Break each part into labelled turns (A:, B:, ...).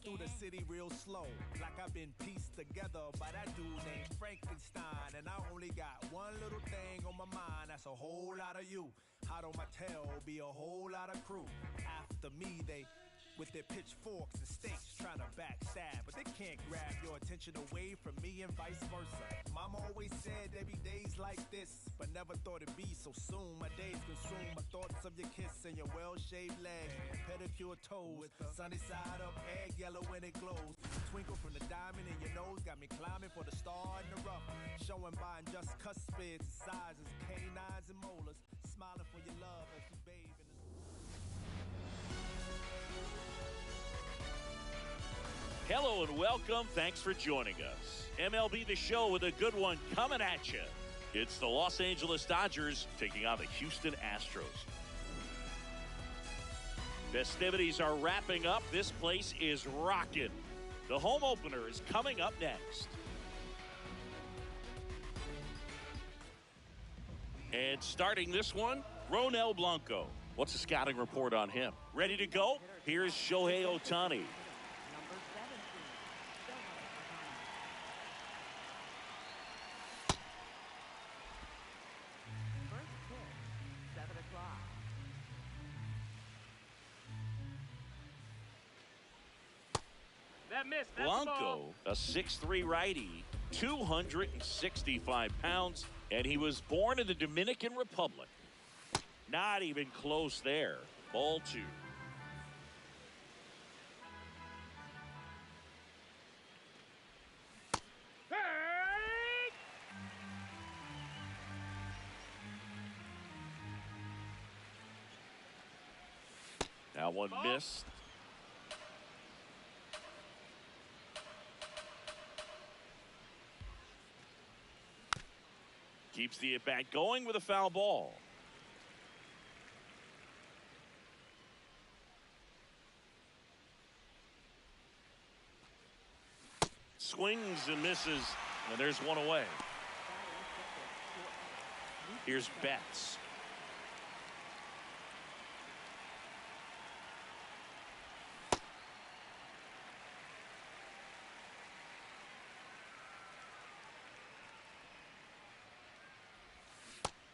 A: through the city real slow, like I've been pieced together by that dude named Frankenstein. And I only got one little thing on my mind, that's a whole lot of you. Hot on my tail be a whole lot of crew. After me, they with their pitchforks and stakes trying to backstab, but they can't grab your attention away from me and vice versa. Mama always said there'd be days like this, but never thought it'd be so soon. My days consume my thoughts of your kiss and your well-shaved legs, pedicure toes, sunny side up, egg yellow when it glows. Twinkle from the diamond in your nose got me climbing for the star in the rough, showing by just cuspids and sizes, canines and molars, smiling for your love as you bathe in the...
B: Hello and welcome. Thanks for joining us. MLB The Show with a good one coming at you. It's the Los Angeles Dodgers taking on the Houston Astros. Festivities are wrapping up. This place is rocking. The home opener is coming up next. And starting this one, Ronel Blanco. What's the scouting report on him? Ready to go? Here's Shohei Ohtani. Blanco, a 6'3" righty, 265 pounds, and he was born in the Dominican Republic. Not even close there. Ball two. Hey! That one missed. Keeps the at-bat going with a foul ball. Swings and misses, and there's one away. Here's Betts.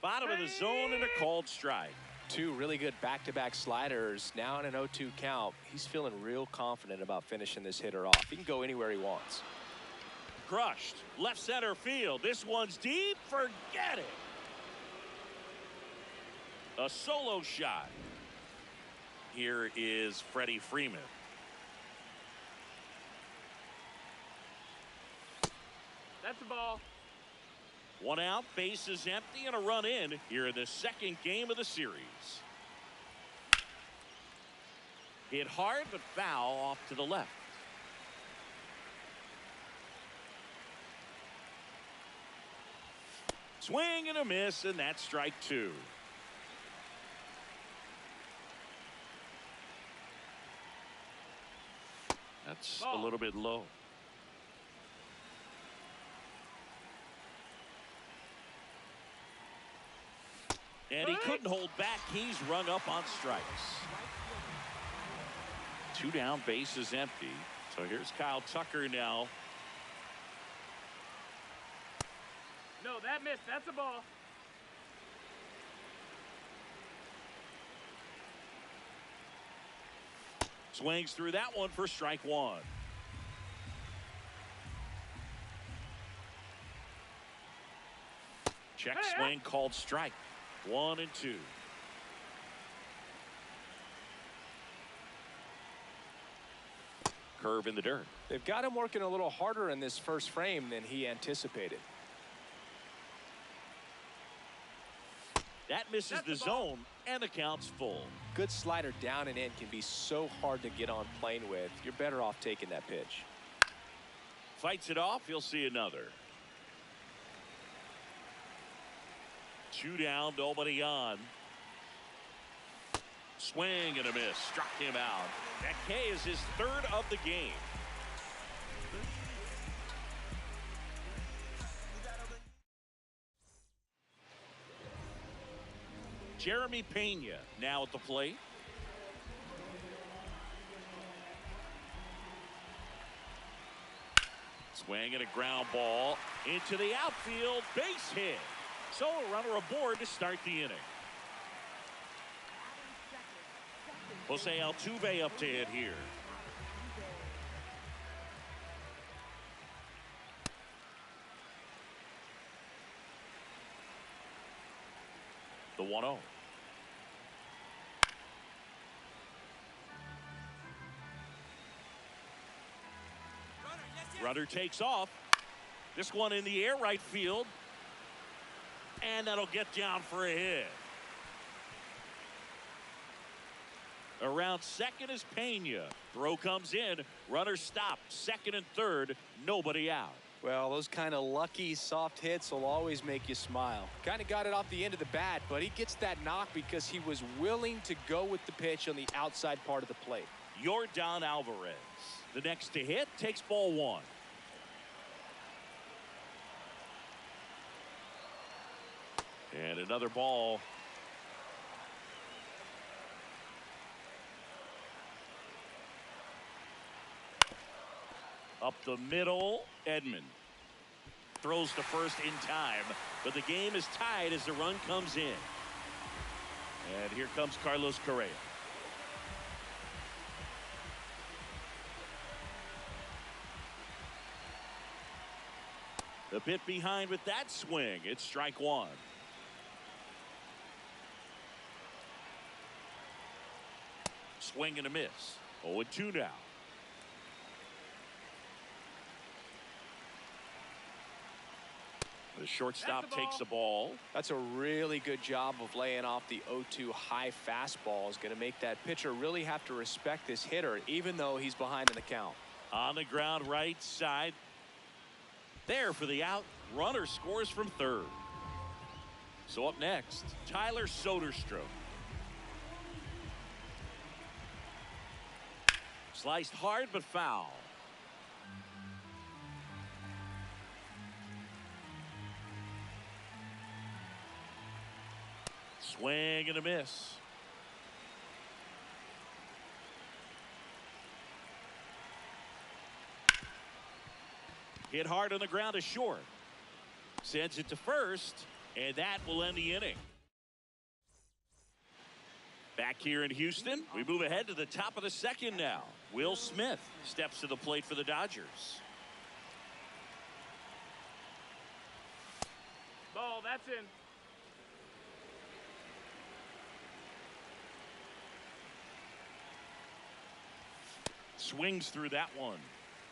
B: Bottom of the zone and a called strike.
C: Two really good back-to-back sliders. Now in an 0-2 count. He's feeling real confident about finishing this hitter off. He can go anywhere he wants.
B: Crushed. Left center field. This one's deep. Forget it. A solo shot. Here is Freddie Freeman.
D: That's the ball.
B: One out, base is empty, and a run in here in the second game of the series. Hit hard, but foul off to the left. Swing and a miss, and that's strike two. That's a little bit low. And he couldn't hold back. He's rung up on strikes. Two down, base is empty. So here's Kyle Tucker now.
D: No, that missed. That's a ball.
B: Swings through that one for strike one. Check swing called strike. 1 and 2. Curve in the dirt.
C: They've got him working a little harder in this first frame than he anticipated.
B: That misses the zone, and the count's full.
C: Good slider down and in can be so hard to get on plane with. You're better off taking that pitch.
B: Fights it off. He'll see another. Two down, nobody on. Swing and a miss. Struck him out. That K is his third of the game. Jeremy Pena now at the plate. Swing and a ground ball into the outfield, base hit. So a runner aboard to start the inning. Jose Altuve up to hit here. The 1-0. Runner takes off. This one in the air, right field. And that'll get down for a hit. Around second is Pena. Throw comes in. Runner stopped. Second and third. Nobody out.
C: Well, those kind of lucky soft hits will always make you smile. Kind of got it off the end of the bat, but he gets that knock because he was willing to go with the pitch on the outside part of the plate.
B: Yordan Alvarez. The next to hit takes ball one. And another ball. Up the middle, Edman. Throws to first in time, but the game is tied as the run comes in. And here comes Carlos Correa. A bit behind with that swing. It's strike one. Swing and a miss. 0-2 now. The shortstop takes the ball.
C: That's a really good job of laying off the 0-2 high fastball. Is going to make that pitcher really have to respect this hitter, even though he's behind in the count.
B: On the ground, right side. There for the out. Runner scores from third. So up next, Tyler Soderstrom. Sliced hard but foul. Swing and a miss. Hit hard on the ground to short. Sends it to first, and that will end the inning. Back here in Houston, we move ahead to the top of the second now. Will Smith steps to the plate for the Dodgers.
D: Ball, that's in.
B: Swings through that one.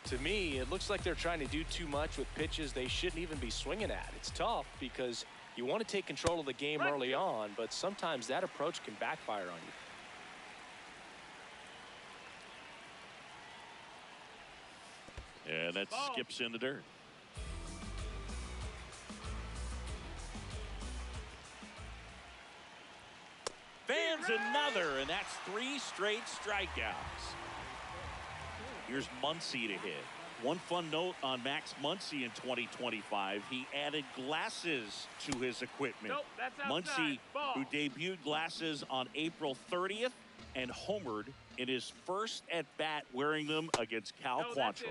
C: To me, it looks like they're trying to do too much with pitches they shouldn't even be swinging at. It's tough because you want to take control of the game early on, but sometimes that approach can backfire on you.
B: And that skips in the dirt. Fans another, and that's 3 straight strikeouts. Here's Muncy to hit. One fun note on Max Muncy in 2025, he added glasses to his equipment.
D: Nope, that's
B: Muncy,
D: ball.
B: who debuted glasses on April 30th and homered in his first at-bat wearing them against Cal Quantrill.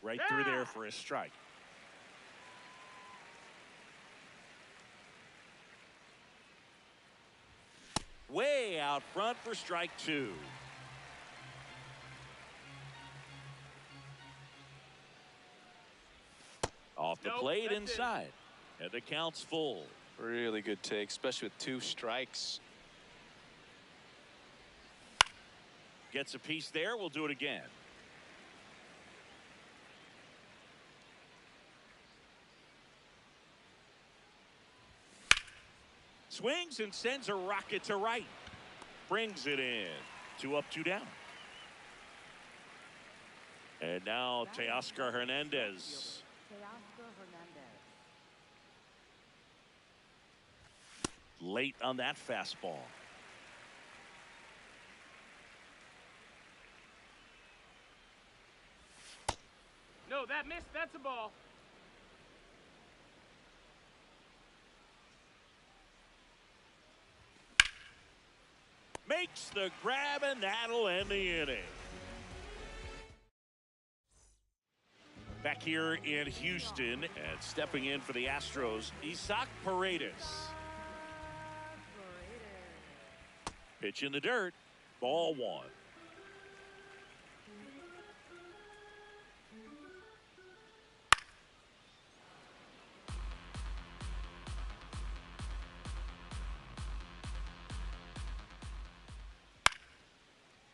B: Right through there for a strike. Way out front for strike 2. Off the plate inside. And the count's full.
C: Really good take, especially with 2 strikes.
B: Gets a piece there. We'll do it again. Swings and sends a rocket to right. Brings it in. 2 up, 2 down. And now Teoscar Hernandez. Late on that fastball.
D: No, that missed. That's a ball.
B: makes the grab, and that'll end the inning. Back here in Houston, and stepping in for the Astros, Isaac Paredes. Pitch in the dirt, ball one.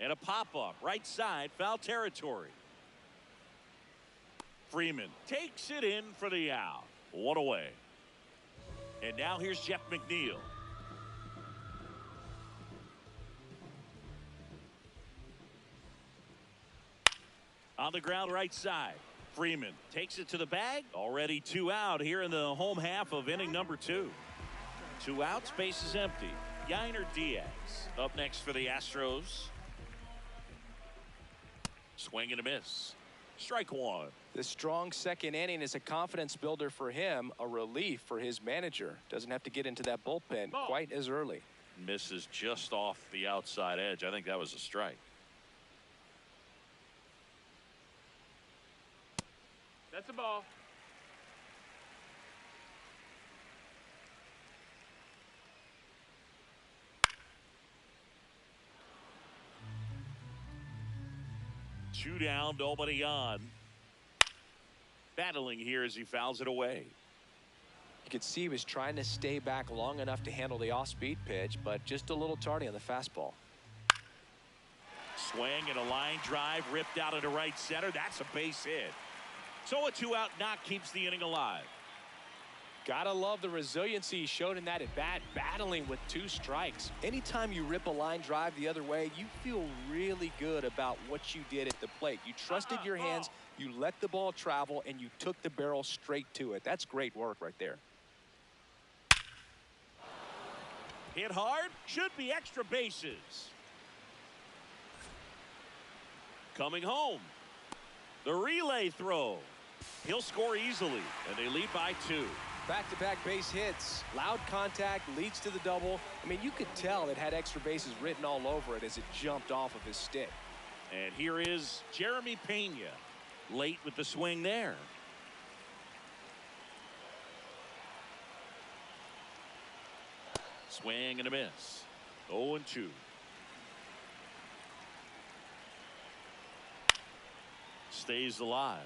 B: And a pop-up, right side, foul territory. Freeman takes it in for the out. One away. And now here's Jeff McNeil. On the ground right side. Freeman takes it to the bag. Already 2 out here in the home half of inning number 2. 2 outs, base is empty. Yainer Diaz up next for the Astros. Swing and a miss. Strike one.
C: The strong second inning is a confidence builder for him, a relief for his manager. Doesn't have to get into that bullpen quite as early.
B: Misses just off the outside edge. I think that was a strike.
D: That's a ball.
B: Two down, nobody on. Battling here as he fouls it away.
C: You could see he was trying to stay back long enough to handle the off-speed pitch, but just a little tardy on the fastball.
B: Swing and a line drive ripped out into right center. That's a base hit. So a 2-out knock keeps the inning alive.
C: Gotta love the resiliency he showed in that at bat, battling with 2 strikes. Anytime you rip a line drive the other way, you feel really good about what you did at the plate. You trusted your hands, you let the ball travel, and you took the barrel straight to it. That's great work right there.
B: Hit hard, should be extra bases. Coming home. The relay throw. He'll score easily, and they lead by 2.
C: Back-to-back base hits. Loud contact leads to the double. I mean, you could tell it had extra bases written all over it as it jumped off of his stick.
B: And here is Jeremy Pena. Late with the swing there. Swing and a miss. 0-2. Stays alive.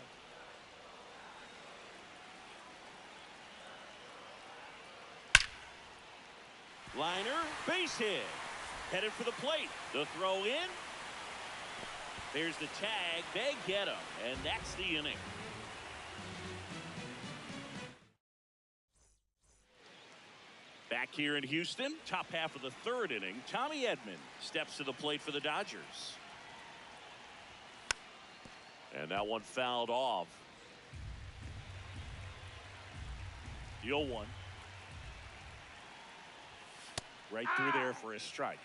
B: Liner, base hit. Headed for the plate. The throw in. There's the tag. They get him. And that's the inning. Back here in Houston, top half of the 3rd inning, Tommy Edman steps to the plate for the Dodgers. And that one fouled off. The 0-1. Right through there for a strike.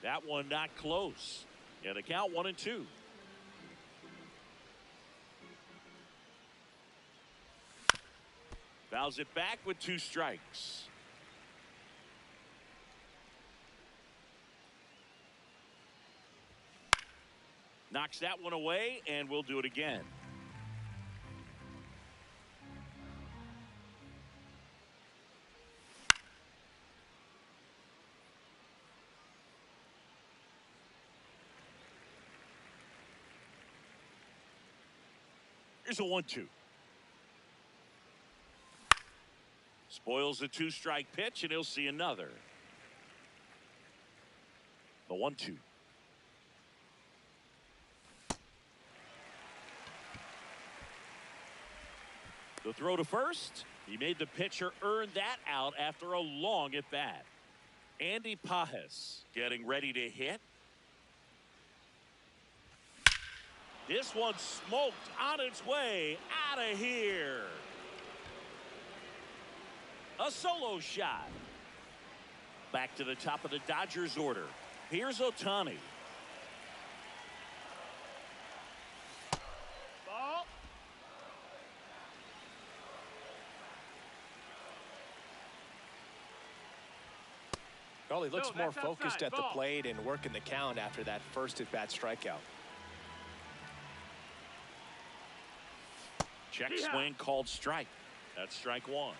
B: That one not close. And the count 1-2. Fouls it back with 2 strikes. Knocks that one away, and we'll do it again. Here's a 1-2. Spoils the 2-strike pitch, and he'll see another. The 1-2. The throw to first. He made the pitcher earn that out after a long at bat. Andy Pajes getting ready to hit. This one smoked on its way out of here. A solo shot. Back to the top of the Dodgers order. Here's Ohtani.
D: Ball.
C: Well, he looks
D: No,
C: more
D: that's
C: focused
D: outside.
C: at the
D: Ball.
C: plate and working the count after that first at-bat strikeout.
B: Check
D: Yeah.
B: swing called strike. That's strike one.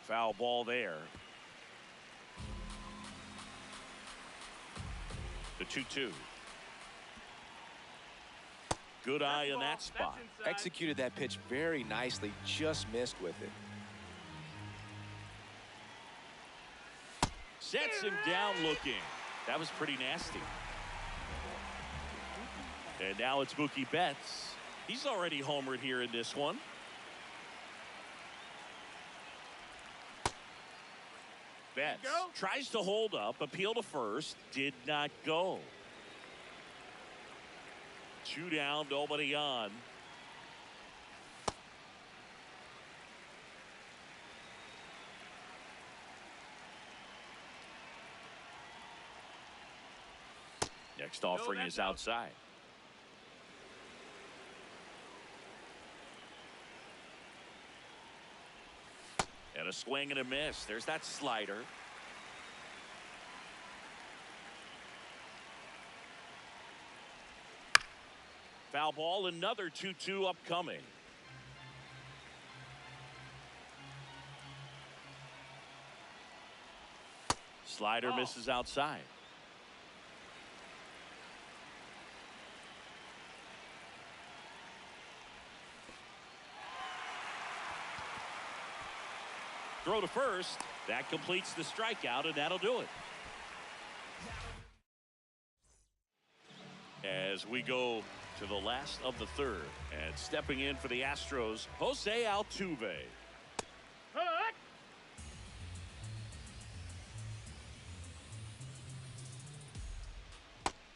B: Foul ball there. The 2-2. Good eye in that spot.
C: Executed that pitch very nicely, just missed with it.
B: Sets him down looking. That was pretty nasty. And now it's Mookie Betts. He's already homered here in this one. Betts tries to hold up, appeal to first, did not go. 2 down, nobody on. Next offering is outside. And a swing and a miss. There's that slider. Foul ball, another 2-2 upcoming. Slider misses outside. Throw to first. That completes the strikeout, and that'll do it. As we go to the last of the third, and stepping in for the Astros, Jose Altuve.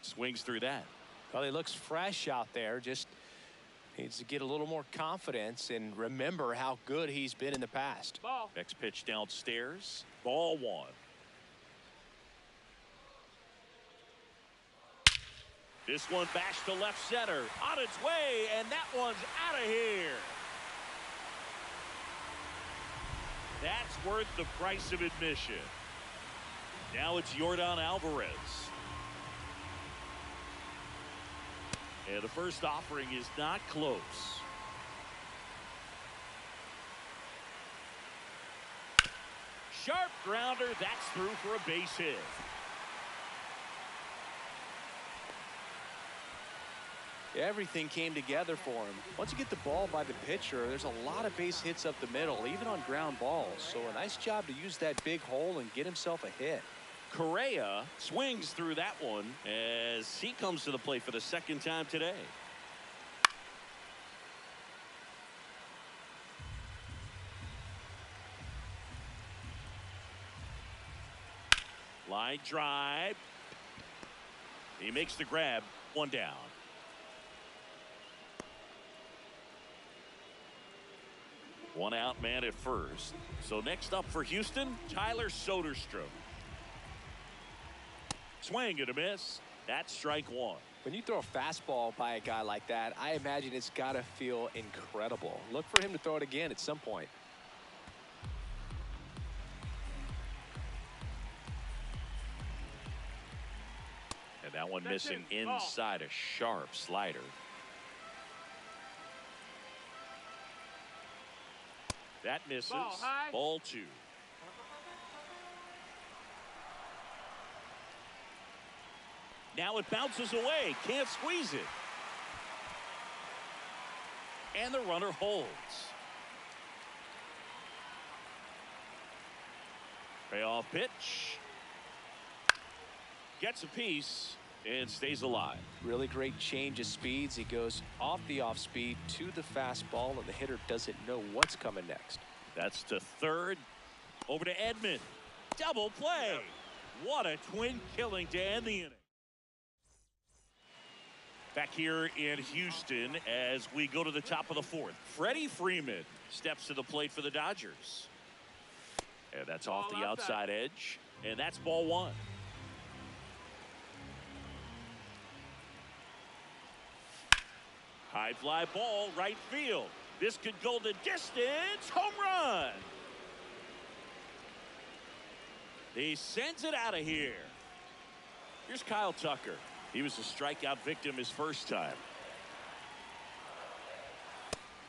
B: Swings through that.
C: Well, he looks fresh out there. Just needs to get a little more confidence and remember how good he's been in the past.
D: Ball.
B: Next pitch downstairs. Ball one. This one bashed to left center. On its way, and that one's out of here. That's worth the price of admission. Now it's Yordan Alvarez. And the first offering is not close. Sharp grounder. That's through for a base hit.
C: Everything came together for him. Once you get the ball by the pitcher, there's a lot of base hits up the middle, even on ground balls. So a nice job to use that big hole and get himself a hit.
B: Correa swings through that one as he comes to the plate for the second time today. Line drive. He makes the grab. 1 down. One out man at first. So next up for Houston, Tyler Soderstrom. Swing and a miss. That's strike one.
C: When you throw a fastball by a guy like that, I imagine it's got to feel incredible. Look for him to throw it again at some point.
B: And that one missing inside, a sharp slider. That misses. Ball two. Now it bounces away. Can't squeeze it. And the runner holds. Payoff pitch. Gets a piece and stays alive.
C: Really great change of speeds. He goes off the off speed to the fastball, and the hitter doesn't know what's coming next.
B: That's to third. Over to Edman. Double play. What a twin killing to end the inning. Back here in Houston as we go to the top of the fourth. Freddie Freeman steps to the plate for the Dodgers. And that's off the outside edge. And that's ball one. High fly ball, right field. This could go the distance. Home run. He sends it out of here. Here's Kyle Tucker. He was a strikeout victim his first time.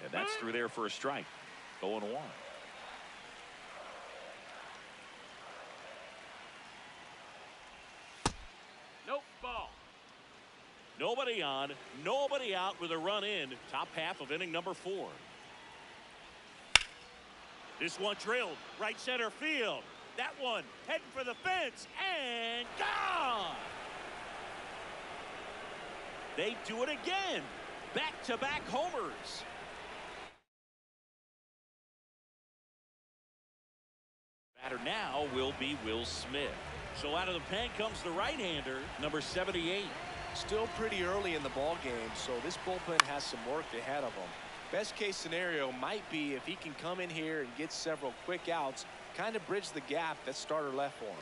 B: And that's through there for a strike. 0-1.
D: Nope, ball.
B: Nobody on, nobody out with a run in. Top half of inning number 4. This one drilled right center field. That one heading for the fence and gone. They do it again. Back-to-back homers. Batter now will be Will Smith. So out of the pen comes the right-hander, number 78.
C: Still pretty early in the ball game, so this bullpen has some work ahead of them. Best case scenario might be if he can come in here and get several quick outs, kind of bridge the gap that starter left for him.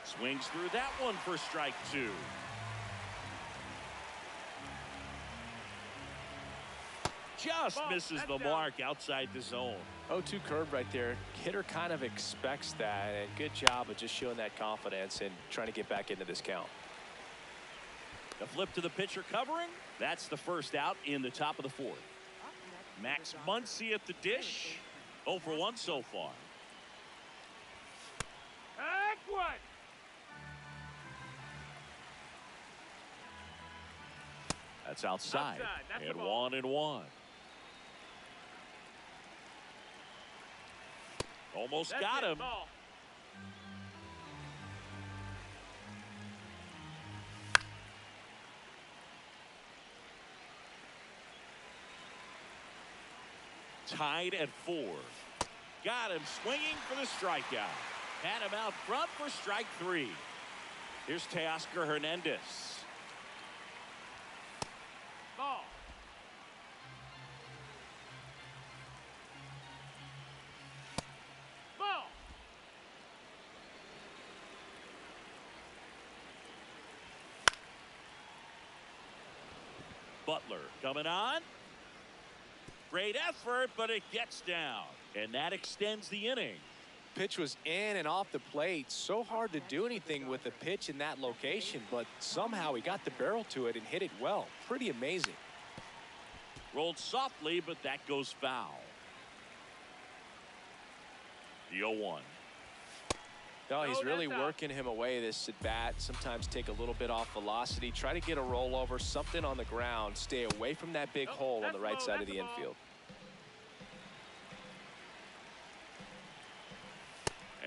B: Swings through that one for strike 2. Just misses the mark outside the zone.
C: 0-2 curve right there. Hitter kind of expects that, and good job of just showing that confidence and trying to get back into this count.
B: The flip to the pitcher covering. That's the first out in the top of the 4th. Max Muncy at the dish. 0 for 1 so far.
D: Heck what?
B: That's outside.
D: That's
B: and 1-1. Almost got him.
D: Ball.
B: Tied at 4. Got him swinging for the strikeout. Had him out front for strike 3. Here's Teoscar Hernandez.
D: Ball. Ball.
B: Butler coming on. Great effort, but it gets down. And that extends the inning.
C: Pitch was in and off the plate. So hard to do anything with a pitch in that location, but somehow he got the barrel to it and hit it well. Pretty amazing.
B: Rolled softly, but that goes foul. The 0-1.
C: No, he's really working him away this at bat. Sometimes take a little bit off velocity. Try to get a rollover, something on the ground. Stay away from that big hole on the right side of the infield.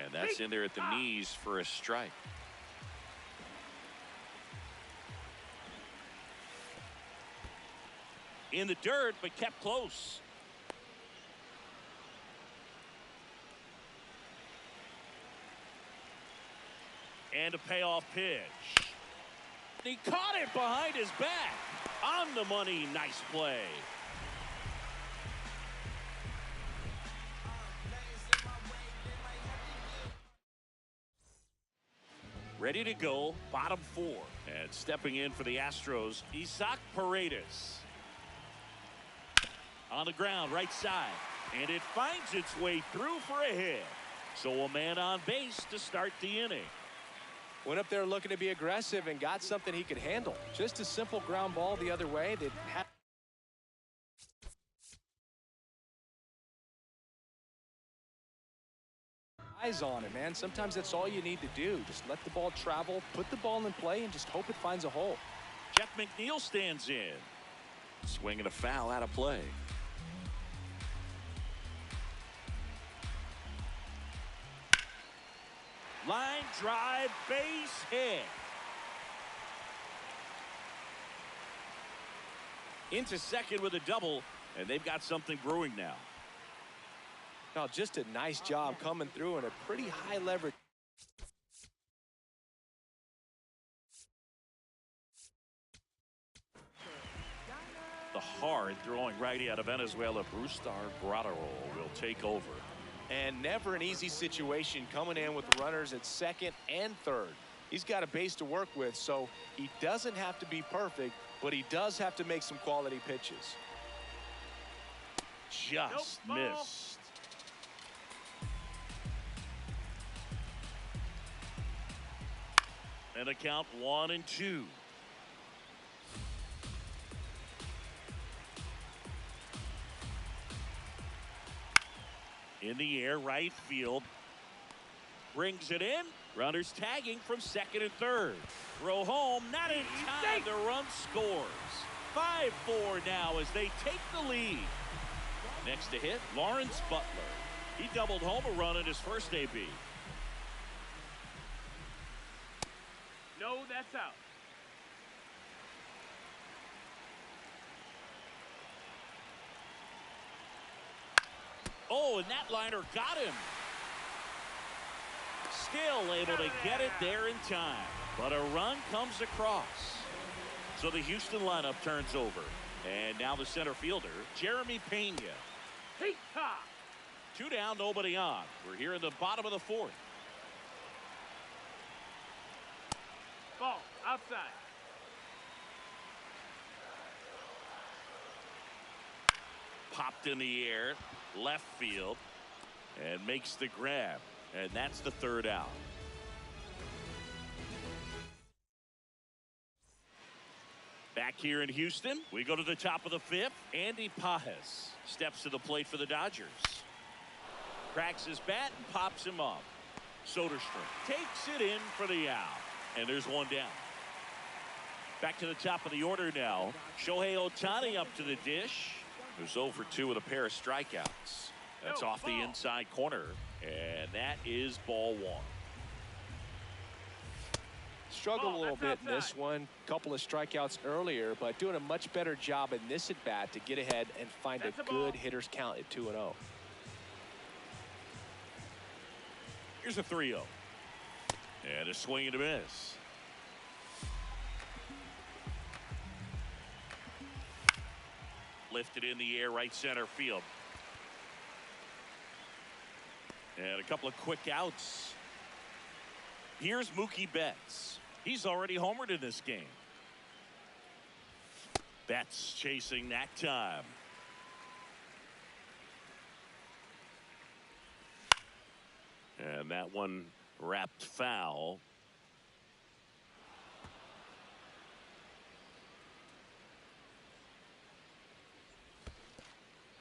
B: And that's in there at the knees for a strike. In the dirt, but kept close. And a payoff pitch. He caught it behind his back. On the money, nice play. Ready to go, bottom 4. And stepping in for the Astros, Isaac Paredes. On the ground, right side. And it finds its way through for a hit. So a man on base to start the inning.
C: Went up there looking to be aggressive and got something he could handle. Just a simple ground ball the other way that had eyes on it, man. Sometimes that's all you need to do. Just let the ball travel, put the ball in play, and just hope it finds a hole.
B: Jeff McNeil stands in. Swinging a foul out of play. Line drive, base hit. Into second with a double, and they've got something brewing now.
C: No, just a nice job coming through in a pretty high leverage.
B: The hard throwing righty out of Venezuela, Brustar Graterol, will take over.
C: And never an easy situation coming in with runners at second and third. He's got a base to work with, so he doesn't have to be perfect, but he does have to make some quality pitches.
B: just
D: Nope, ball.
B: missed. And a count 1-2. In the air, right field. Brings it in. Runners tagging from second and third. Throw home, not in time. The run scores. 5-4 now as they take the lead. Next to hit, Lawrence Butler. He doubled home a run in his first AB.
D: No, that's out.
B: Oh, and that liner got him. Still able to get it there in time. But a run comes across. So the Houston lineup turns over. And now the center fielder, Jeremy Pena.
D: Heat top.
B: 2 down, nobody on. We're here in the bottom of the fourth.
D: Ball. Outside.
B: Popped in the air. Left field. And makes the grab. And that's the third out. Back here in Houston, we go to the top of the fifth. Andy Pajes steps to the plate for the Dodgers. Cracks his bat and pops him up. Soderstrom takes it in for the out. And there's one down. Back to the top of the order now. Shohei Ohtani up to the dish. Who's 0 for 2 with a pair of strikeouts. That's off the inside corner. And that is ball one.
C: Struggled a little bit in this one. Couple of strikeouts earlier, but doing a much better job in this at bat to get ahead and find a good hitter's count at 2-0.
B: Here's a 3-0. And a swing and a miss. Lifted in the air, right center field. And a couple of quick outs. Here's Mookie Betts. He's already homered in this game. Betts chasing that time. And that one wrapped foul.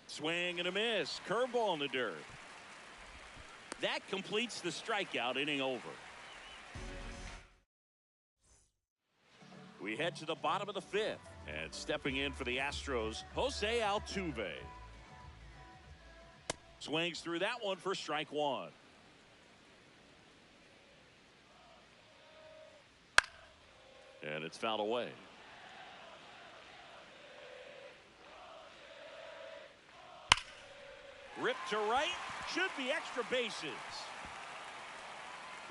B: Swing and a miss. Curveball in the dirt. That completes the strikeout, inning over. We head to the bottom of the fifth. And stepping in for the Astros, Jose Altuve. Swings through that one for strike one. And it's fouled away. Ripped to right. Should be extra bases.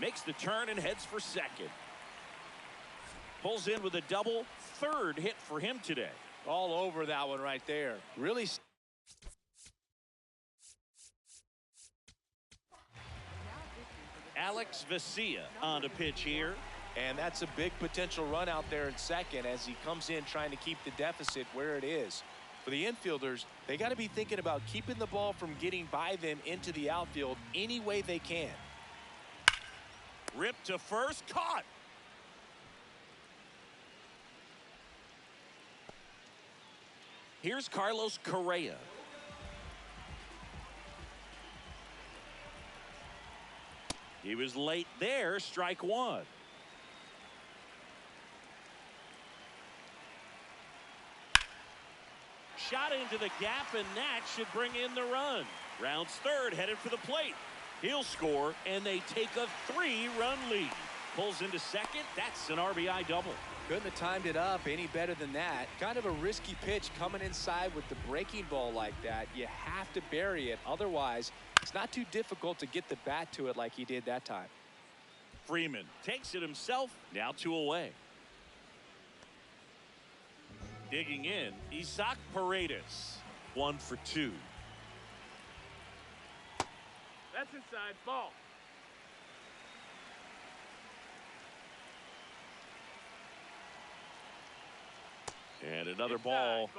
B: Makes the turn and heads for second. Pulls in with a double. Third hit for him today.
C: All over that one right there. Really.
B: Alex Vesia on the pitch here.
C: And that's a big potential run out there in second as he comes in trying to keep the deficit where it is. For the infielders, they got to be thinking about keeping the ball from getting by them into the outfield any way they can.
B: Ripped to first, caught. Here's Carlos Correa. He was late there, strike one. Shot into the gap, and that should bring in the run. Rounds third, headed for the plate. He'll score, and they take a 3-run lead. Pulls into second. That's an RBI double.
C: Couldn't have timed it up any better than that. Kind of a risky pitch coming inside with the breaking ball like that. You have to bury it. Otherwise, it's not too difficult to get the bat to it like he did that time.
B: Freeman takes it himself. Now 2 away. Digging in, Isaac Paredes. 1 for 2.
D: That's inside. Ball.
B: And another
D: Inside,
B: ball.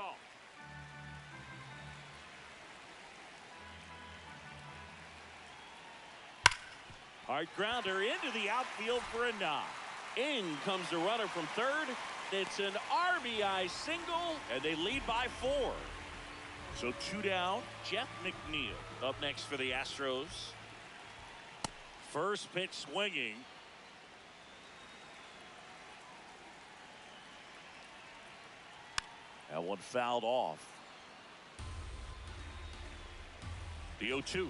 B: Hard grounder into the outfield for a knock. In comes the runner from third. It's an RBI single, and they lead by 4. So 2 down. Jeff McNeil up next for the Astros. First pitch swinging. That one fouled off. The 0-2.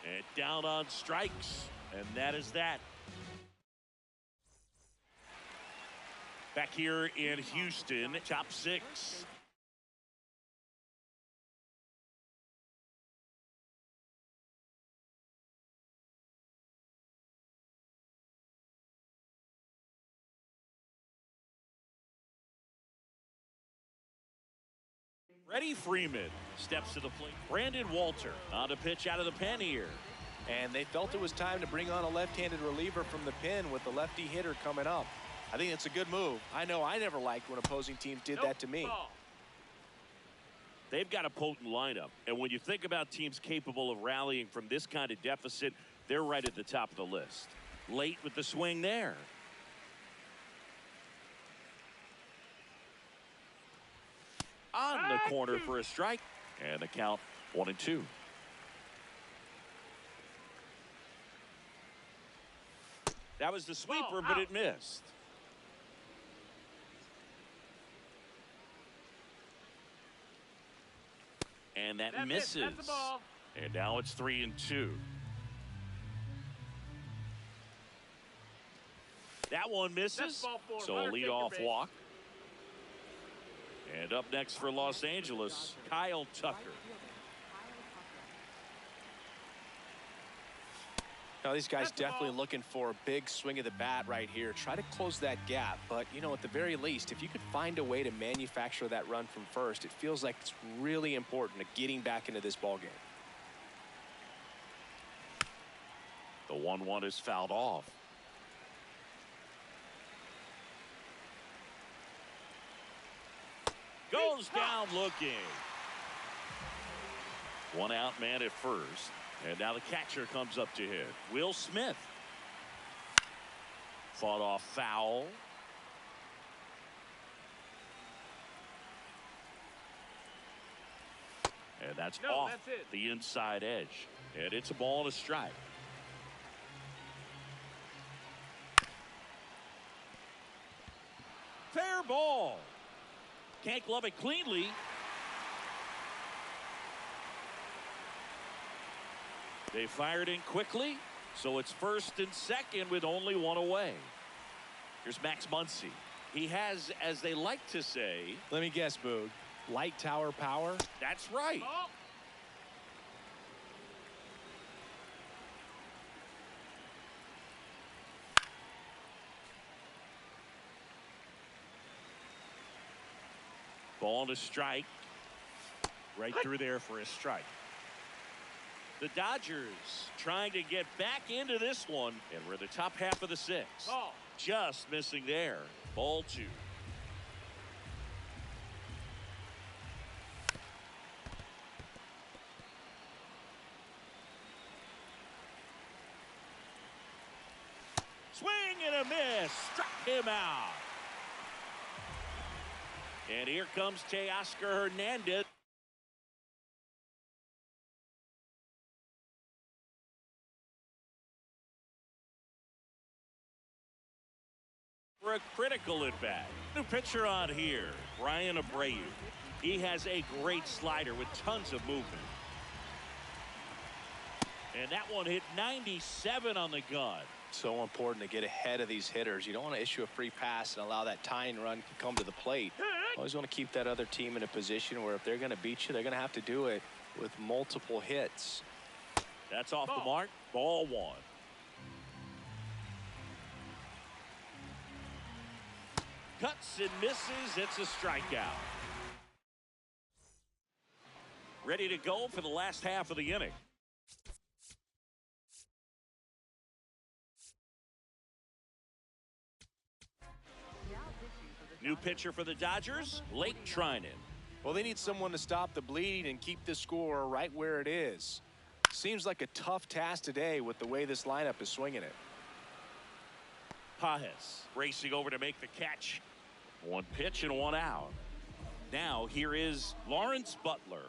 B: And down on strikes, and that is that. Back here in Houston, top 6. Freddie Freeman steps to the plate. Brandon Walter on a pitch out of the pen here.
C: And they felt it was time to bring on a left-handed reliever from the pen with the lefty hitter coming up. I think it's a good move. I know I never liked when opposing teams did that to me.
B: They've got a potent lineup. And when you think about teams capable of rallying from this kind of deficit, they're right at the top of the list. Late with the swing there. On the corner for a strike. And the count 1-2. That was the sweeper, but it missed. And that misses.
D: That's the ball.
B: And now it's 3-2. That one misses. So a leadoff walk. And up next for Los Angeles, Kyle Tucker.
C: Now these guys definitely looking for a big swing of the bat right here. Try to close that gap. But, you know, at the very least, if you could find a way to manufacture that run from first, it feels like it's really important to getting back into this ball game.
B: The 1-1 is fouled off. Goes down looking. 1 out man at first. And now the catcher comes up to hit. Will Smith. Fought off foul. And that's off the inside edge. And it's a ball and a strike. Fair ball. Can't glove it cleanly. They fired in quickly, so it's first and second with only 1 away. Here's Max Muncy. He has, as they like to say...
C: Let me guess, Boog. Light tower power?
B: That's right.
D: Oh.
B: Ball to strike. Right through there for a strike. The Dodgers trying to get back into this one, and we're in the top half of the 6th.
D: Oh.
B: Just missing there. Ball 2. Swing and a miss. Struck him out. And here comes Teoscar Hernandez. For a critical at bat. New pitcher on here, Brian Abreu. He has a great slider with tons of movement. And that one hit 97 on the gun.
C: So important to get ahead of these hitters. You don't want to issue a free pass and allow that tying run to come to the plate. Always want to keep that other team in a position where if they're going to beat you, they're going to have to do it with multiple hits.
B: That's off the mark. Ball 1. Cuts and misses. It's a strikeout. Ready to go for the last half of the inning. New pitcher for the Dodgers, Blake Trinan.
C: Well, they need someone to stop the bleed and keep this score right where it is. Seems like a tough task today with the way this lineup is swinging it.
B: Pajes racing over to make the catch. One pitch and one out. Now here is Lawrence Butler.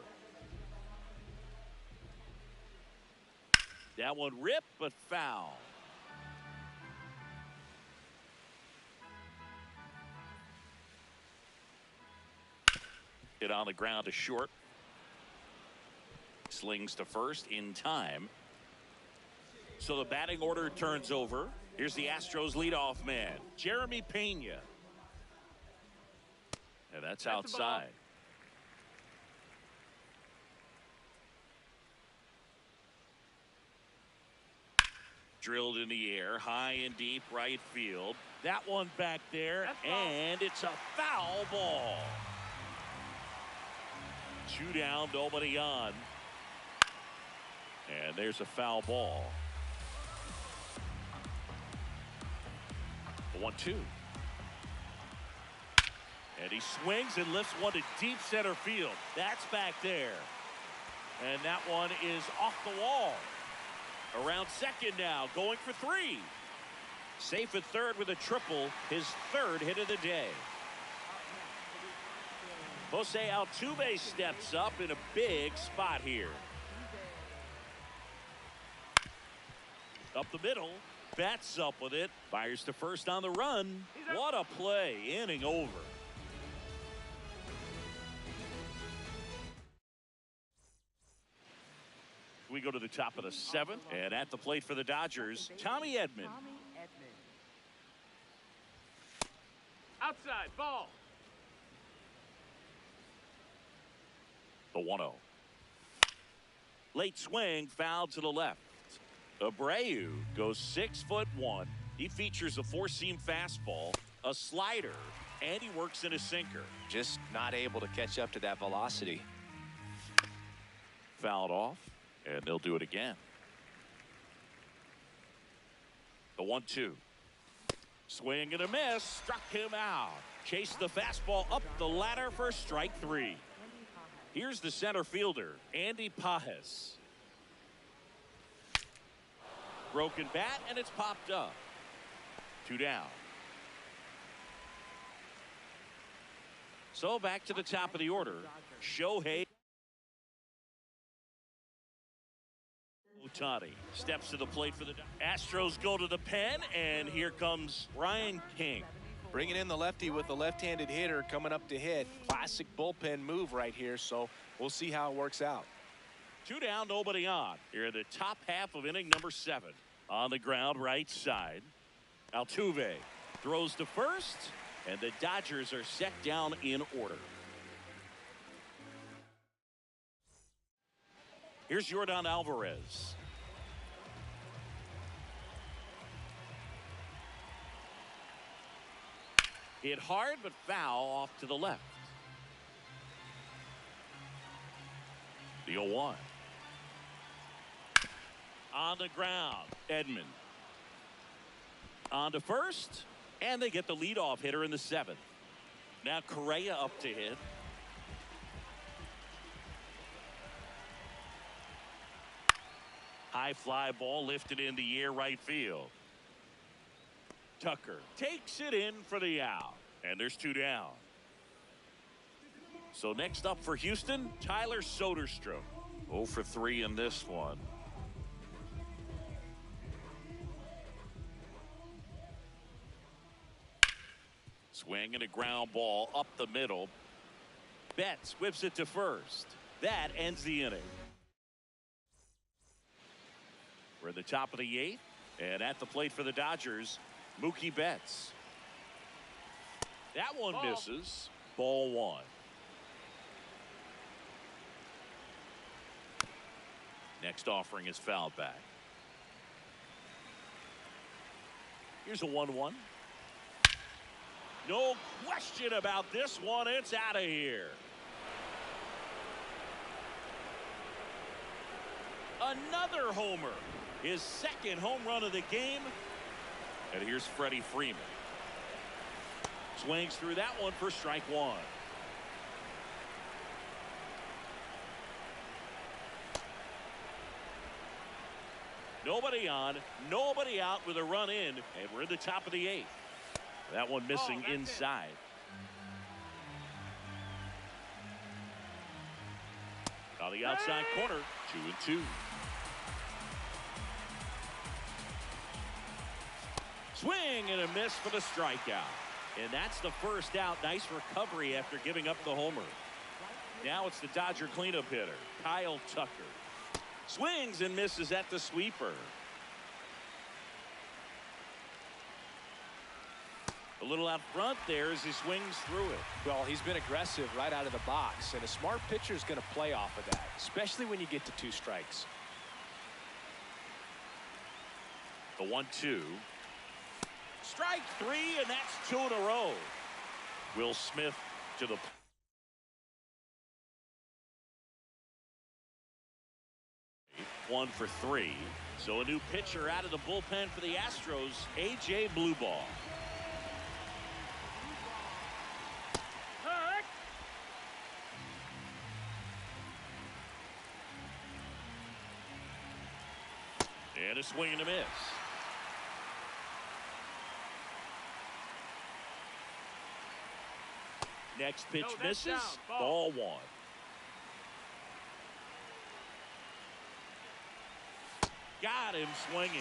B: That one ripped but foul. Hit on the ground to short. Slings to first in time. So the batting order turns over. Here's the Astros leadoff man, Jeremy Pena. And that's outside. Drilled in the air, high and deep right field. That one back there, and it's a foul ball. 2 down, nobody on. And there's a foul ball. 1-2. And he swings and lifts one to deep center field. That's back there. And that one is off the wall. Around second now, going for 3. Safe at third with a triple, his 3rd hit of the day. Jose Altuve steps up in a big spot here. Up the middle, Betts up with it, fires to first on the run. What a play, inning over. We go to the top of the 7th, and at the plate for the Dodgers, Tommy Edman.
D: Outside, ball.
B: The 1-0. Late swing, foul to the left. Abreu goes 6'1". He features a 4-seam fastball, a slider, and he works in a sinker.
C: Just not able to catch up to that velocity.
B: Fouled off, and they'll do it again. The 1-2. Swing and a miss, struck him out. Chased the fastball up the ladder for strike 3. Here's the center fielder, Andy Pajes. Broken bat, and it's popped up. 2 down. So back to the top of the order. Shohei Ohtani steps to the plate for the Astros. Go to the pen, and here comes Ryan King.
C: Bringing in the lefty with the left-handed hitter coming up to hit. Classic bullpen move right here, so we'll see how it works out.
B: 2 down, nobody on. Here in the top half of inning number 7. On the ground, right side. Altuve throws to first, and the Dodgers are set down in order. Here's Yordan Alvarez. Hit hard, but foul off to the left. The 0-1. On the ground, Edman. On to first, and they get the leadoff hitter in the 7th. Now Correa up to hit. High fly ball lifted in the air right field. Tucker takes it in for the out, and there's 2 down. So next up for Houston, Tyler Soderstrom. 0 for 3 in this one. Swing and a ground ball up the middle. Betts whips it to first. That ends the inning. We're at the top of the 8th, and at the plate for the Dodgers, Mookie Betts. That one misses. Ball 1. Next offering is fouled back. Here's a 1-1. No question about this one. It's out of here. Another homer. His 2nd home run of the game. And here's Freddie Freeman. Swings through that one for strike one. Nobody on, nobody out with a run in, and we're in the top of the 8th. That one missing inside. On the outside corner, 2-2. Swing and a miss for the strikeout. And that's the first out. Nice recovery after giving up the homer. Now it's the Dodger cleanup hitter, Kyle Tucker. Swings and misses at the sweeper. A little out front there as he swings through it.
C: Well, he's been aggressive right out of the box, and a smart pitcher is going to play off of that, especially when you get to 2 strikes.
B: The 1-2. Strike 3, and that's 2 in a row. Will Smith to the 1 for 3. So a new pitcher out of the bullpen for the Astros, A.J. Blueball. And a swing and a miss. Next pitch misses.
D: Down.
B: Ball 1. Got him swinging.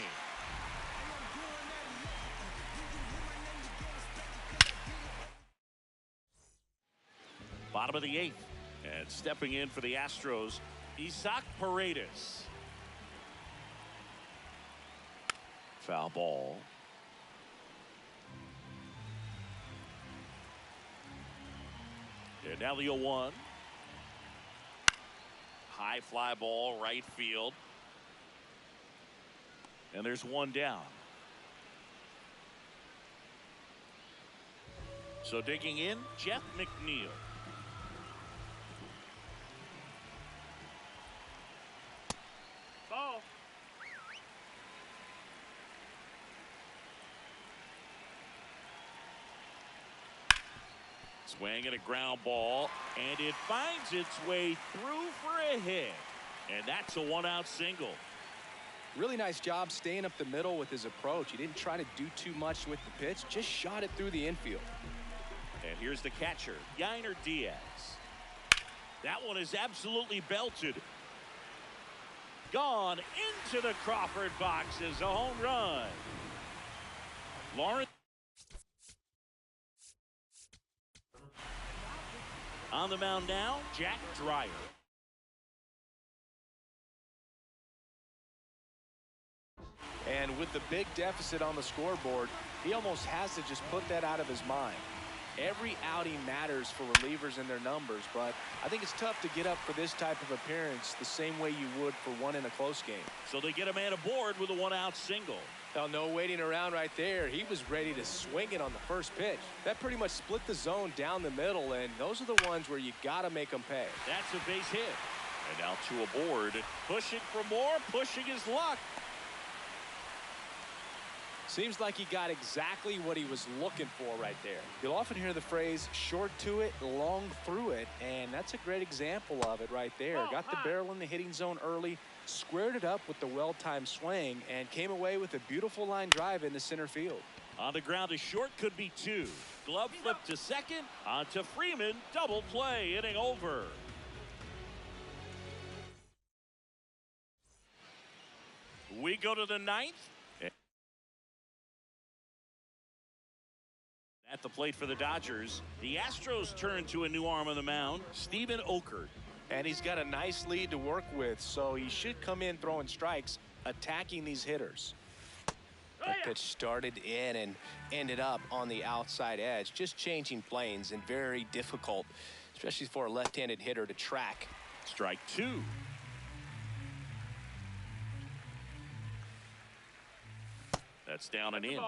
B: Bottom of the 8th. And stepping in for the Astros, Isaac Paredes. Foul ball. And now the 0-1. High fly ball, right field. And there's one down. So digging in, Jeff McNeil.
D: Ball.
B: Swing and a ground ball, and it finds its way through for a hit. And that's a 1-out single.
C: Really nice job staying up the middle with his approach. He didn't try to do too much with the pitch, just shot it through the infield.
B: And here's the catcher, Yainer Diaz. That one is absolutely belted. Gone into the Crawford box is a home run. Lawrence. On the mound now, Jack Dreyer.
C: And with the big deficit on the scoreboard, he almost has to just put that out of his mind. Every outing matters for relievers and their numbers, but I think it's tough to get up for this type of appearance the same way you would for one in a close game.
B: So they get a man aboard with a 1-out single.
C: Now, no waiting around right there. He was ready to swing it on the first pitch. That pretty much split the zone down the middle, and those are the ones where you got to make them pay.
B: That's a base hit. And now 2 aboard. Pushing for more, pushing his luck.
C: Seems like he got exactly what he was looking for right there. You'll often hear the phrase short to it, long through it, and that's a great example of it right there. Got the barrel in the hitting zone early, squared it up with the well-timed swing, and came away with a beautiful line drive into center field.
B: On the ground to short, could be 2. Glove flip to second, on to Freeman, double play, inning over. We go to the 9th. At the plate for the Dodgers, the Astros turn to a new arm on the mound, Steven Okert.
C: And he's got a nice lead to work with, so he should come in throwing strikes, attacking these hitters. That pitch started in and ended up on the outside edge, just changing planes, and very difficult, especially for a left-handed hitter to track.
B: Strike 2. That's down and in.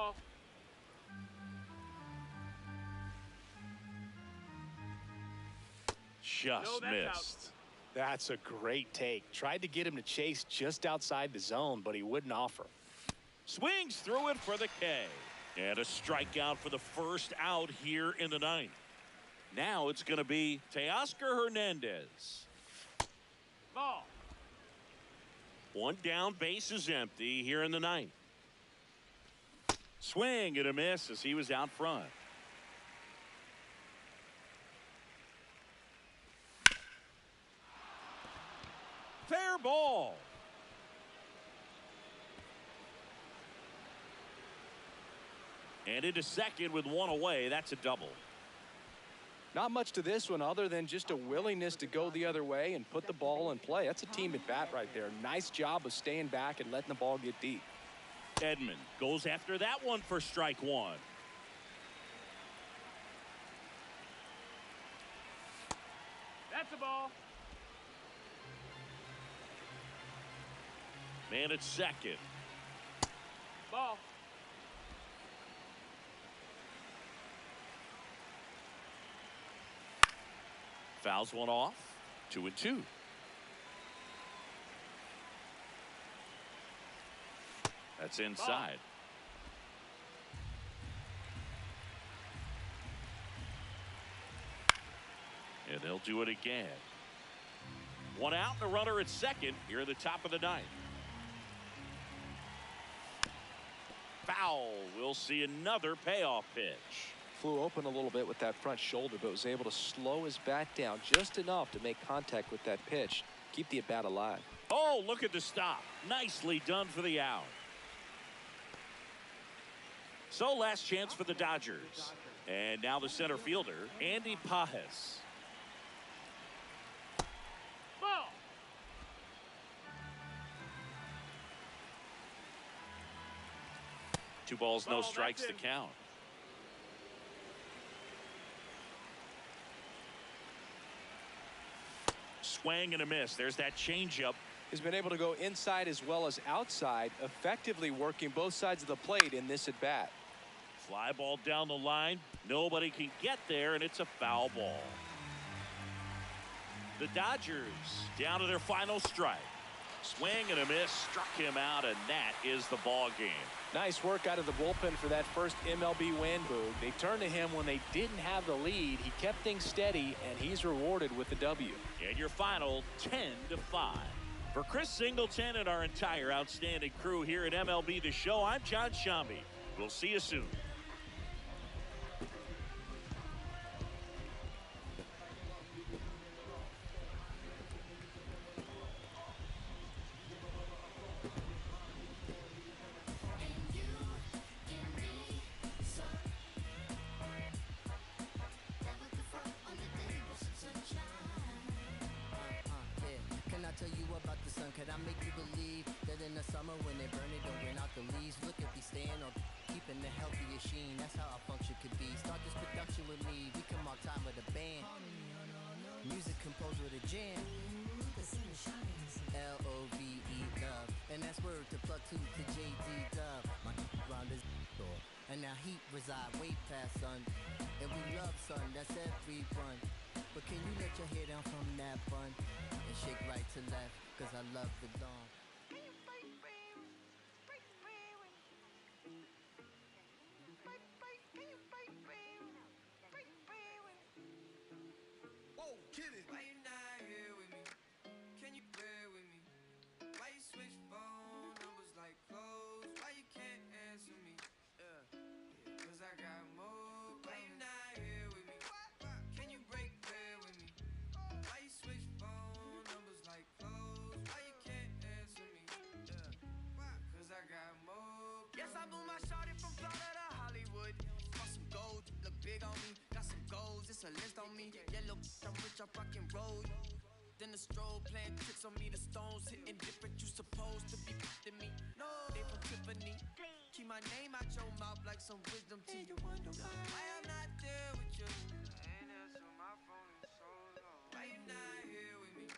B: Just missed.
C: That's a great take. Tried to get him to chase just outside the zone, but he wouldn't offer.
B: Swings through it for the K. And a strikeout for the first out here in the ninth. Now it's going to be Teoscar Hernandez.
D: Ball.
B: One down, base is empty here in the ninth. Swing and a miss as he was out front. Fair ball. And into second with one away. That's a double.
C: Not much to this one other than just a willingness to go the other way and put the ball in play. That's a team at bat right there. Nice job of staying back and letting the ball get deep.
B: Edman goes after that one for strike one.
D: That's a ball.
B: Man at second.
D: Ball.
B: Fouls one off. 2-2. That's inside. And they'll do it again. One out and a runner at second here at the top of the ninth. Foul. We'll see another payoff pitch.
C: Flew open a little bit with that front shoulder, but was able to slow his bat down just enough to make contact with that pitch. Keep the at-bat alive.
B: Oh, look at the stop. Nicely done for the out. So last chance for the Dodgers. And now the center fielder, Andy Pajes.
D: Ball.
B: Two balls, no
D: Ball,
B: strikes to
D: that's in.
B: count. Swing and a miss. There's that changeup.
C: He's been able to go inside as well as outside, effectively working both sides of the plate in this at bat.
B: Fly ball down the line. Nobody can get there, and it's a foul ball. The Dodgers down to their final strike. Swing and a miss, struck him out, and that is the ball game.
C: Nice work out of the bullpen for that first MLB win, Boog. They turned to him when they didn't have the lead. He kept things steady, and he's rewarded with the W.
B: And your final 10-5. For Chris Singleton and our entire outstanding crew here at MLB The Show, I'm John Shambi. We'll see you soon.
E: Tell you about the sun. Can I make you believe that in the summer when they burn it, don't bring out the leaves? Look at me staying up, keeping the healthiest sheen. That's how our function could be. Start this production with me. We come out time with a band. Music composed with a jam. L-O-V-E, love. And that's word to plug two to J.D. Dub. My round is door. And now heat reside way past sun. And we love sun, that's everyone. But can you let your hair down from that bun and shake right to left, cause I love the dawn.
F: Whoa, kid it. Why you not here with me? Can you bear with me? Why you switch phone numbers like clothes? Why you can't answer me? Cause I got more. Why you not here with me? Can you break bread with me? Why you switch phone numbers like clothes? Why you can't answer me? Cause I got more. Yes, I blew my shorty from Florida to Hollywood. Want some gold, look big on me. Got some goals, it's a list on me. Yellow, I'm rich, I'm rockin' roll. Then the strobe playing tricks on me. The stones hitting different. You supposed to be to me. No, they from Tiffany. Keep my name out your mouth like some wisdom teeth. You wonder why I'm not there with you. I ain't answer my phone in so long. Why you not here with me?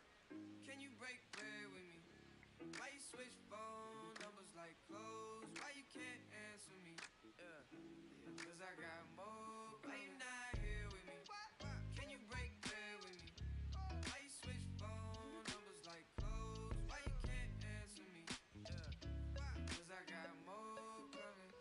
F: Can you break bread with me? Why you switch phone numbers like clothes? Why you can't answer me? Cause I got more. Why you not here with me? Can you break bread with me? Why you switch phone numbers like clothes? Why you can't answer me? Cause I got more coming.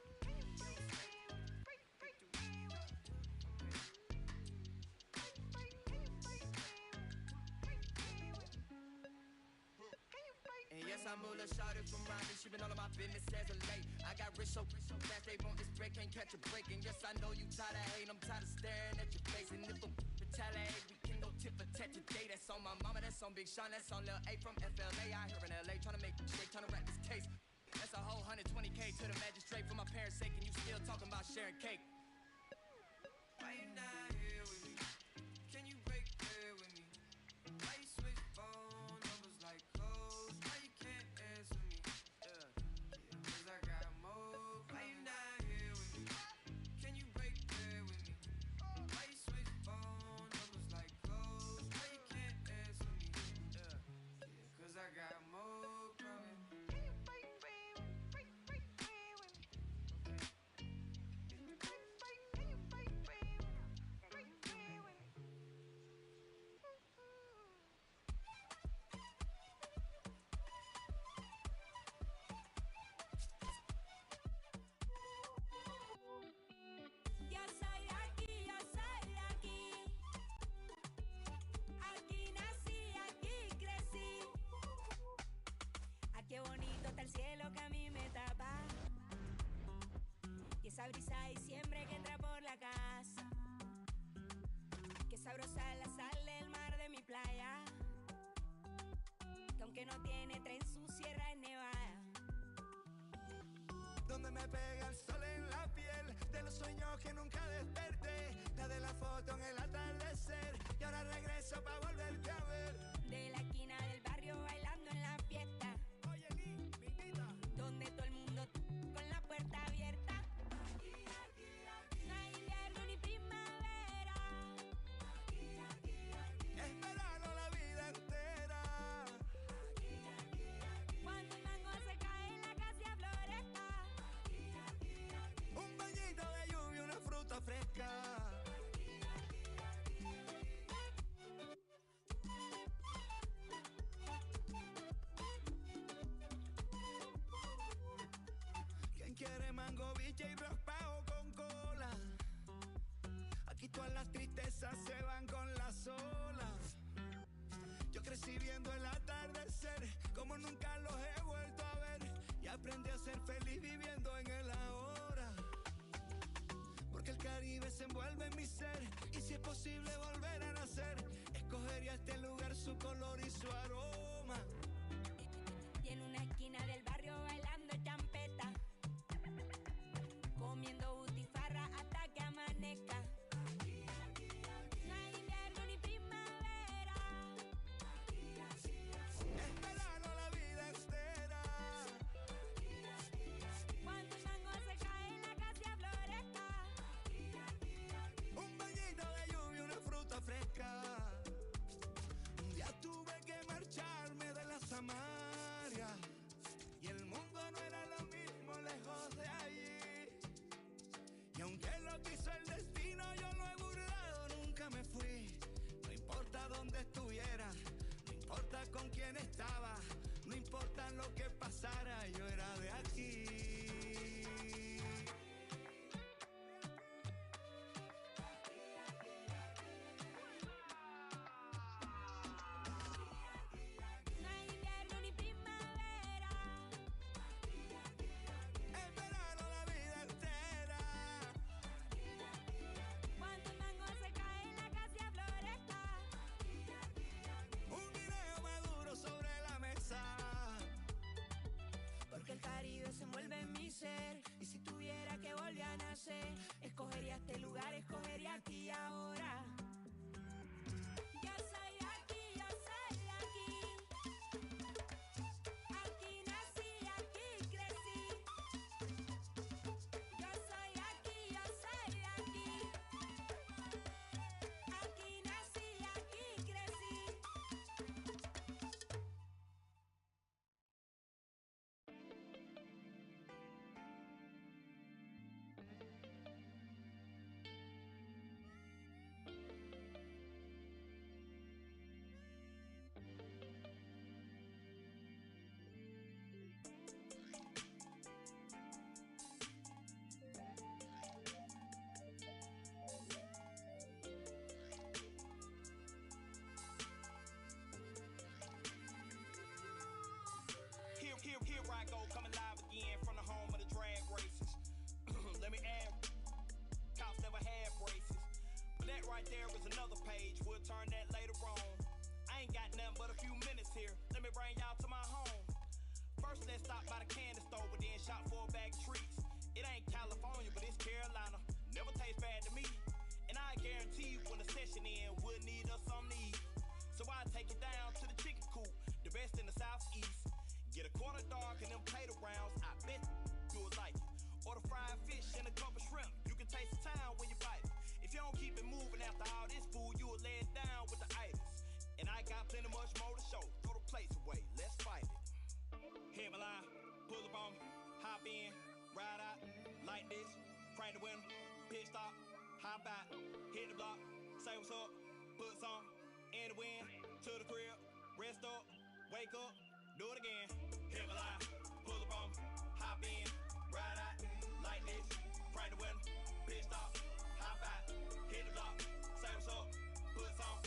F: Yes, I'm Mula Shawty from Rhyming. She been all of my business as of late. I got rich so fast they want this break, can't catch a break. And yes, I know you tired of hating, I'm tired of staring at your face. And if I'm retaliate, we can go tit for tat today. That's on my mama, that's on Big Sean, that's on Lil A from FLA. I here in LA trying to make shake, trying to rap this case. That's a whole 120K to the magistrate for my parents' sake. And you still talking about sharing cake. Why you not here with me? Can you break bread with me? Why you switch phone numbers like clothes? Why you can't answer me? Cause I got more. Why you not here with me? Can you break bread with me? Why you switch phone numbers like clothes? Why you can't answer me? Cause I got more coming. Can you break bread with me? Break bread with me? Can you break bread with me? Break bread with me?
G: Yo soy de aquí, yo soy de aquí. Aquí nací, aquí crecí. Ah, qué bonito está el cielo que a mí me tapa. Y esa brisa de diciembre que entra por la casa. Qué sabrosa es la sal del mar de mi playa. Que aunque no tiene tren, su sierra es nevada.
F: Donde me pega el sol en la piel, de los sueños que nunca desperté, la de la foto en el atardecer, y ahora regreso pa' volverte a ver.
G: De la esquina del barrio bailando en la fiesta.
F: Oye, Lee, me invita.
G: Donde todo el mundo con la puerta abierta. No hay invierno ni primavera.
F: Es verano la vida entera.
G: Cuando el mango se cae en la casa floresta.
F: Un bañito de lluvia, una fruta fresca. ¿Quién quiere mango, biche y raspado con cola? Aquí todas las tristezas se van con las olas. Yo crecí viendo el atardecer como nunca los he vuelto a ver. Y aprendí a ser feliz viviendo en el ahora. Porque el Caribe se envuelve en mi ser. Y si es posible volver a nacer, escogería este lugar, su color y su aroma.
G: Y en una esquina del barrio bailando champeta. Comiendo butifarra hasta que amanezca. No hay invierno ni primavera.
F: Es verano la vida entera.
G: Cuando el mango se cae en la casa floresta.
F: Un bañito de lluvia, una fruta fresca. Un día tuve que
A: me bring y'all to my home. First, let's stop by the candy store, but then shop for a bag of treats. It ain't California, but it's Carolina. Never tastes bad to me. And I guarantee you when the session in, we'll need us something to eat. So I take it down to the chicken coop, the best in the southeast. Get a quarter dark and them potato browns, I bet you'll like it. Order fried fish and a couple shrimp, you can taste the town when you bite it. If you don't keep it moving after all this food, you will lay it down with the itis. And I got plenty much more to show. Throw the plates away, let's fight it. Hit my line, pull up on me, hop in, ride out, like this, crank the window, pit stop, hop out, hit the block, say what's up, put some in the wind, to the crib, rest up, wake up, do it again. Hit my line, pull up on me, hop in, ride out, like this, crank the window, pit stop, hop out, hit the block, say what's up, put some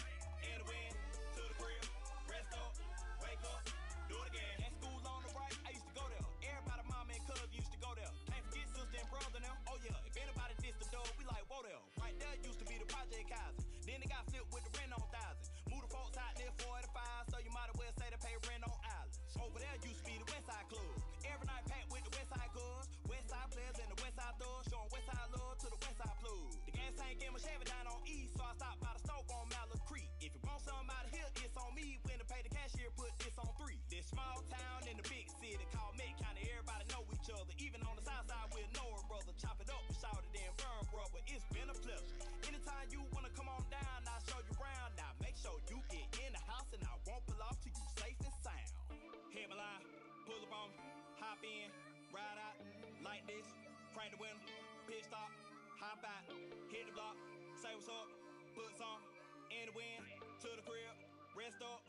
A: in the wind, to the crib, rest up, wake up, do it again. At school on the right, I used to go there. Everybody, mama and cuz used to go there. Can't forget sister and brother now. Oh yeah, if anybody dissed the dog, we like, whoa there. Right there used to be the Project Kaiser. Then it got flipped with the rent on thousand. Moved the folks out there 45, so you might as well say they pay rent on island. Over there used to be the West Side Club. Every night packed with the West Side cuz. West Side players and the West Side thugs, showing West Side love to the West Side plug. The gas tank in my Chevy down on East, so I stopped by the stove on Mallard Creek. If you want something out of here, it's on me. When to pay the cashier, put this on 3. This small town in the big city called Met County. Everybody know each other. Even on the south side, we'll know a brother. Chop it up, we shout it in burn, brother. It's been a pleasure. Anytime you wanna come on down, I'll show you around. Now make sure you get in the house and I won't pull off till you safe and sound. Hit my line, pull up on me, hop in, ride out, like this, crank the window, pit stop, hop out, hit the block, say what's up, put some in the wind, to the crib, rest up,